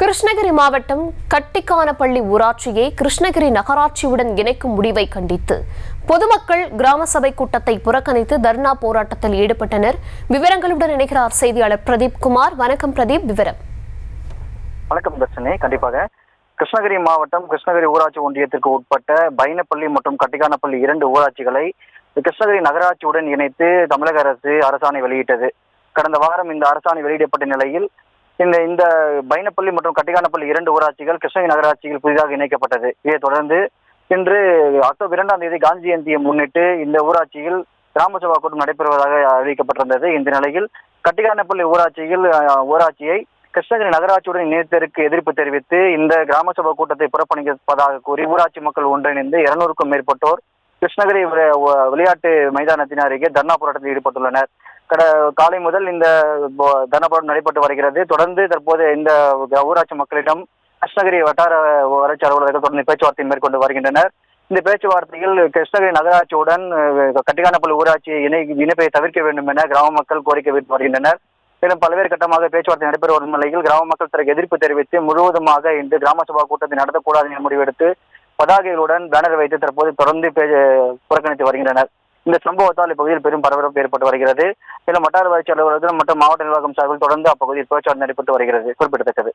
கிருஷ்ணகிரி மாவட்டம் கட்டிக்கானப்பள்ளி ஊராட்சியை கிருஷ்ணகிரி நகராட்சியுடன் இணைக்கும் முடிவை கண்டித்து பொதுமக்கள் கிராம சபை கூட்டத்தை புறக்கணித்து தர்ணா போராட்டத்தில் ஈடுபட்டனர். விவரங்களுடன் இணைகிறார் செய்தியாளர் பிரதீப் குமார். வணக்கம் பிரதீப், விவரம். வணக்கம் தர்ஷினி. கண்டிப்பாக கிருஷ்ணகிரி மாவட்டம் கிருஷ்ணகிரி ஊராட்சி ஒன்றியத்திற்கு உட்பட்ட பைனப்பள்ளி மற்றும் கட்டிக்கானப்பள்ளி 2 ஊராட்சிகளை கிருஷ்ணகிரி நகராட்சியுடன் இணைத்து தமிழக அரசு அரசாணை வெளியிட்டது. கடந்த வாரம் இந்த அரசாணை வெளியிடப்பட்ட நிலையில் இந்த பைனப்பள்ளி மற்றும் கட்டிக்கானப்பள்ளி 2 ஊராட்சிகள் கிருஷ்ணகிரி நகராட்சியில் புதிதாக இணைக்கப்பட்டது. இதைத் தொடர்ந்து இன்று அக்டோபர் 2ஆம் தேதி காந்தி ஜெயந்தியை முன்னிட்டு இந்த ஊராட்சியில் கிராம சபா கூட்டம் நடைபெறுவதாக அறிவிக்கப்பட்டிருந்தது. இந்த நிலையில் கட்டிக்கானப்பள்ளி ஊராட்சியை கிருஷ்ணகிரி நகராட்சியுடன் இணைத்ததற்கு எதிர்ப்பு தெரிவித்து இந்த கிராம சபா கூட்டத்தை புறக்கணிப்பதாக கூறி ஊராட்சி மக்கள் ஒன்றிணைந்து 200க்கும் மேற்பட்டோர் கிருஷ்ணகிரி விளையாட்டு மைதானத்தின் அருகே தர்ணா போராட்டத்தில் ஈடுபட்டுள்ளனர். காலை முதல் இந்த தர்ணா போராட்டம் நடைபெற்று வருகிறது. தொடர்ந்து தற்போது இந்த ஊராட்சி மக்களிடம் கிருஷ்ணகிரி வட்டார வளர்ச்சி அலுவலர்கள் தொடர்ந்து பேச்சுவார்த்தை மேற்கொண்டு வருகின்றனர். இந்த பேச்சுவார்த்தையில் கிருஷ்ணகிரி நகராட்சியுடன் கட்டிக்கானப்பள்ளி ஊராட்சி இணைப்பை தவிர்க்க வேண்டும் என கிராம மக்கள் கோரிக்கை விடுத்து வருகின்றனர். மேலும் பல்வேறு கட்டமாக பேச்சுவார்த்தை நடைபெற்று வரும் நிலையில் கிராம மக்கள் தனக்கு எதிர்ப்பு தெரிவித்து முழுவதுமாக இன்று கிராம சபா கூட்டத்தை நடத்தக்கூடாது என முடிவெடுத்து பதாகைகளுடன் பேனர் வைத்து தற்போது தொடர்ந்து புறக்கணித்து வருகின்றனர். இந்த சம்பவத்தால் இப்பகுதியில் பெரும் பரபரப்பு ஏற்பட்டு வருகிறது. மேலும் வட்டார வளர்ச்சி அலுவலர்கள் மற்றும் மாவட்ட நிர்வாகம் சார்பில் தொடர்ந்து அப்பகுதியில் பேச்சுவார்த்தை நடைபெற்று வருகிறது. குறிப்பிடத்தக்கது.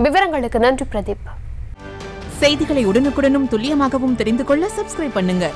விவரங்களுக்கு நன்றி பிரதீப். செய்திகளை உடனுக்குடனும் துல்லியமாகவும் தெரிந்து கொள்ள சப்ஸ்கிரைப் பண்ணுங்க.